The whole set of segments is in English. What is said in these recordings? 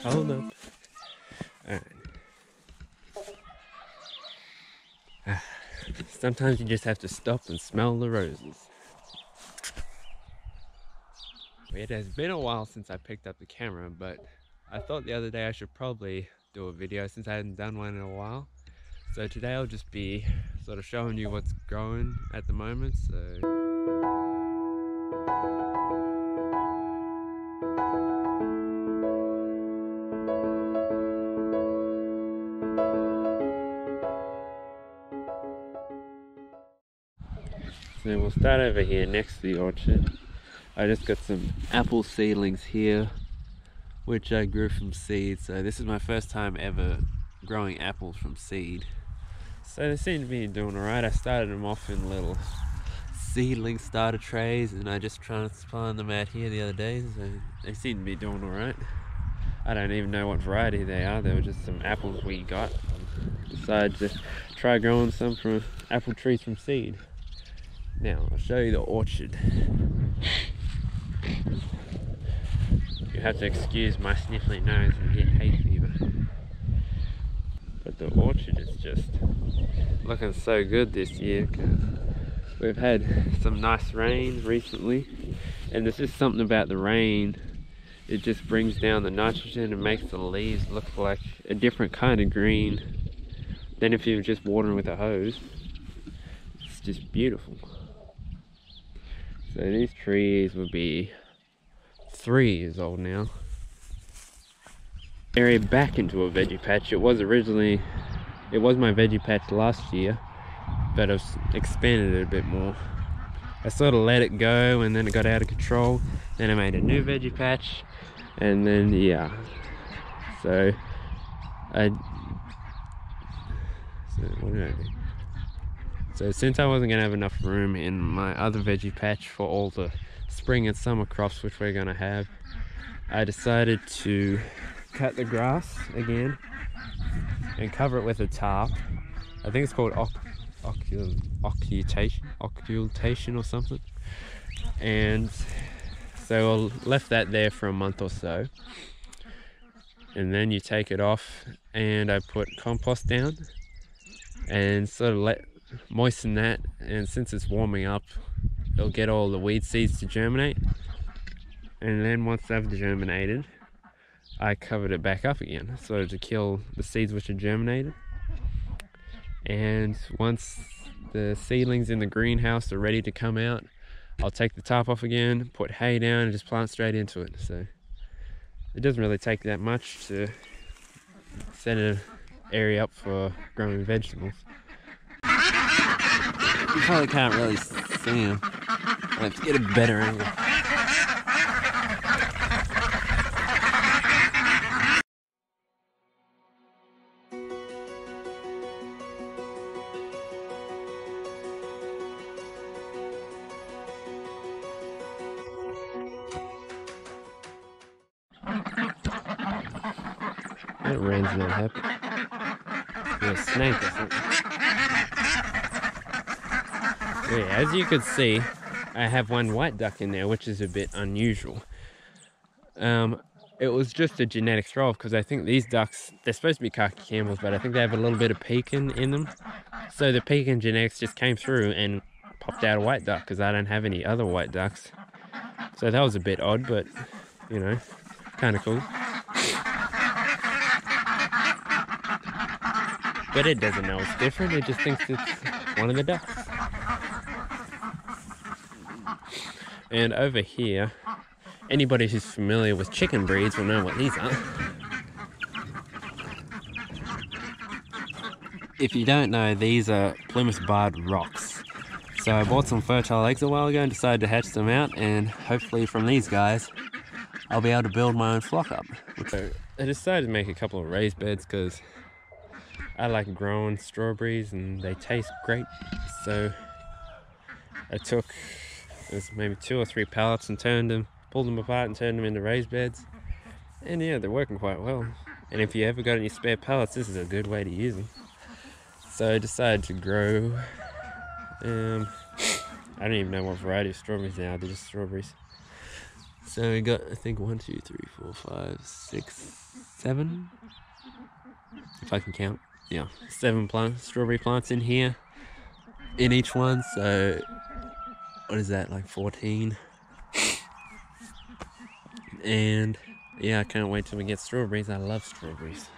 Hold up. Alright. Sometimes you just have to stop and smell the roses. It has been a while since I picked up the camera, but I thought the other day I should probably do a video since I hadn't done one in a while. So today I'll just be sort of showing you what's growing at the moment. So we'll start over here next to the orchard. I just got some apple seedlings here, which I grew from seed. So this is my first time ever growing apples from seed. So they seem to be doing alright. I started them off in little seedling starter trays and I just transplanted them out here the other day. So they seem to be doing alright. I don't even know what variety they are. They were just some apples we got. Decided to try growing some from apple trees from seed. Now, I'll show you the orchard. You have to excuse my sniffly nose and get hay fever. But the orchard is just looking so good this year because we've had some nice rain recently. And there's just something about the rain. It just brings down the nitrogen and makes the leaves look like a different kind of green than if you were just watering with a hose. It's just beautiful. So these trees will be 3 years old now. Area back into a veggie patch. It was my veggie patch last year, but I've expanded it a bit more. I sort of let it go and then it got out of control. Then I made a new veggie patch and then yeah. So what did I do? So since I wasn't going to have enough room in my other veggie patch for all the spring and summer crops which we're going to have, I decided to cut the grass again and cover it with a tarp. I think it's called occultation or something. And so I left that there for a month or so. And then you take it off and I put compost down and sort of moisten that, and since it's warming up it'll get all the weed seeds to germinate, and then once they've germinated I covered it back up again sort of to kill the seeds which are germinated. And once the seedlings in the greenhouse are ready to come out, I'll take the top off again, put hay down and just plant straight into it. So it doesn't really take that much to set an area up for growing vegetables. You probably can't really see them. I have to get a better angle. That rain's not happy. There's a snake or something. Yeah, as you could see, I have one white duck in there, which is a bit unusual. It was just a genetic throw-off because I think these ducks, they're supposed to be khaki camels, but I think they have a little bit of pekin in them. So the pekin genetics just came through and popped out a white duck because I don't have any other white ducks. So that was a bit odd, but you know, kind of cool. But it doesn't know it's different, it just thinks it's one of the ducks. And over here, anybody who's familiar with chicken breeds will know what these are. If you don't know, these are Plymouth barred rocks. So I bought some fertile eggs a while ago and decided to hatch them out, and hopefully from these guys I'll be able to build my own flock up. So I decided to make a couple of raised beds because I like growing strawberries and they taste great. So I took, it was maybe 2 or 3 pallets and pulled them apart and turned them into raised beds. And yeah, they're working quite well. And if you ever got any spare pallets, this is a good way to use them. So I decided to grow, I don't even know what variety of strawberries they are, they're just strawberries. So we got, I think 1, 2, 3, 4, 5, 6, 7, if I can count. Yeah, 7 strawberry plants in here, in each one. So what is that, like 14? And yeah, I can't wait till we get strawberries. I love strawberries.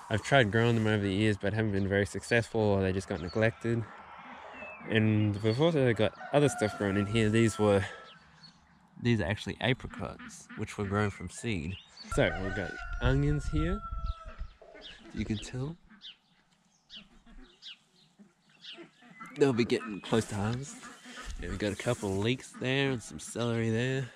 I've tried growing them over the years, but haven't been very successful, or they just got neglected. And we've also got other stuff grown in here. These are actually apricots, which were grown from seed. So we've got onions here, you can tell. They'll be getting close to harvest. And we've got a couple of leeks there and some celery there.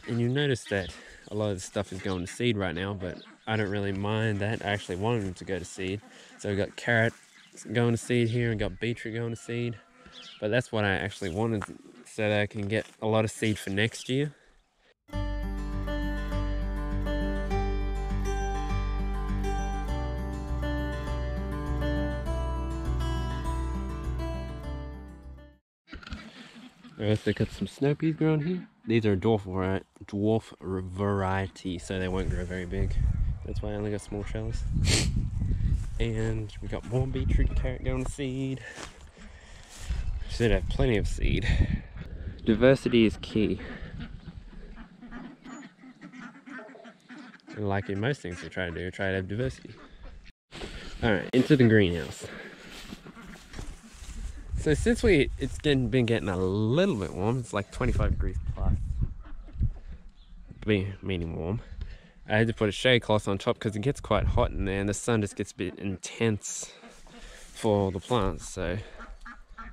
And you notice that a lot of the stuff is going to seed right now, but I don't really mind that. I actually wanted them to go to seed. So we've got carrots going to seed here and got beetroot going to seed. But that's what I actually wanted, so that I can get a lot of seed for next year. I also got some snow peas growing here. These are dwarf variety, so they won't grow very big. That's why I only got small shells. And we got more beetroot and carrot going to seed. Should have plenty of seed. Diversity is key. And like in most things we try to have diversity. Alright, into the greenhouse. So since it's been getting a little bit warm, it's like 25 degrees plus, meaning warm, I had to put a shade cloth on top because it gets quite hot in there and the sun just gets a bit intense for the plants. So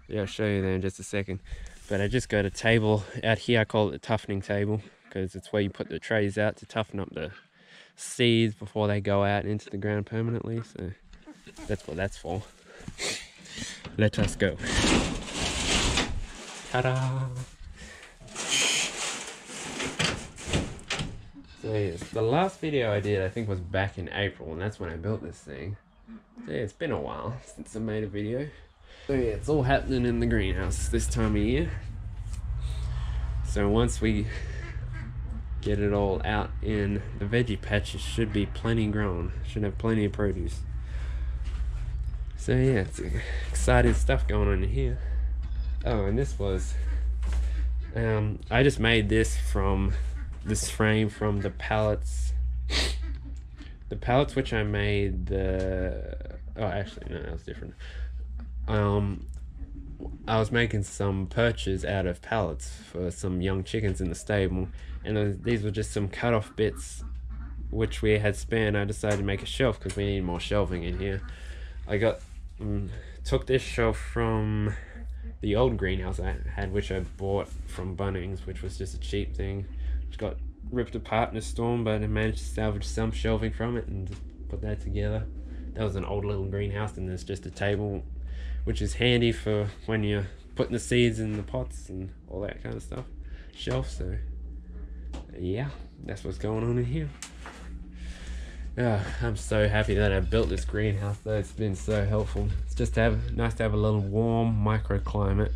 yeah, I'll show you there in just a second. But I just got a table out here. I call it the toughening table because it's where you put the trays out to toughen up the seeds before they go out into the ground permanently. So that's what that's for. Let us go. Ta-da! So yes, the last video I did I think was back in April, and that's when I built this thing. So yeah, it's been a while since I made a video. So yeah, it's all happening in the greenhouse this time of year. So once we get it all out in the veggie patch, it should be plenty grown. Should have plenty of produce. So yeah, it's exciting stuff going on in here. Oh, and this was, I just made this frame from the pallets. The pallets which I made oh actually no, that was different. I was making some perches out of pallets for some young chickens in the stable, and these were just some cut off bits which we had spare, and I decided to make a shelf because we need more shelving in here. I took this shelf from the old greenhouse I had, which I bought from Bunnings, which was just a cheap thing. It got ripped apart in a storm, but I managed to salvage some shelving from it and just put that together. That was an old little greenhouse, and there's just a table, which is handy for when you're putting the seeds in the pots and all that kind of stuff. Shelf, so yeah, that's what's going on in here. I'm so happy that I built this greenhouse though. It's been so helpful. It's just nice to have a little warm microclimate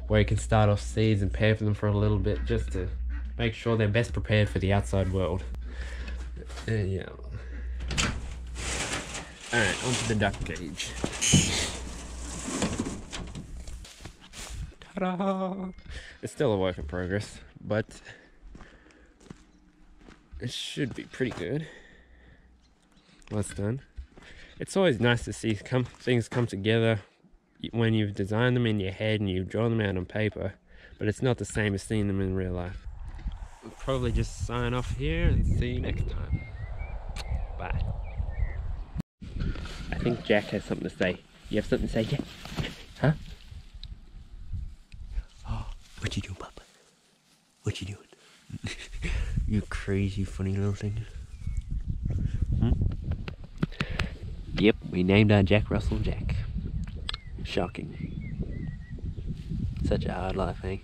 where you can start off seeds and pamper them for a little bit, just to make sure they're best prepared for the outside world. Yeah. Alright, onto the duck cage. Ta-da! It's still a work in progress, but it should be pretty good. What's done. It's always nice to see things come together when you've designed them in your head and you've drawn them out on paper, but it's not the same as seeing them in real life. We'll probably just sign off here and see you next time. Bye. I think Jack has something to say. You have something to say, Jack? Huh? What you doing, Papa? What you doing? You crazy funny little thing. Yep, we named our Jack Russell Jack. Shocking. Such a hard life, eh?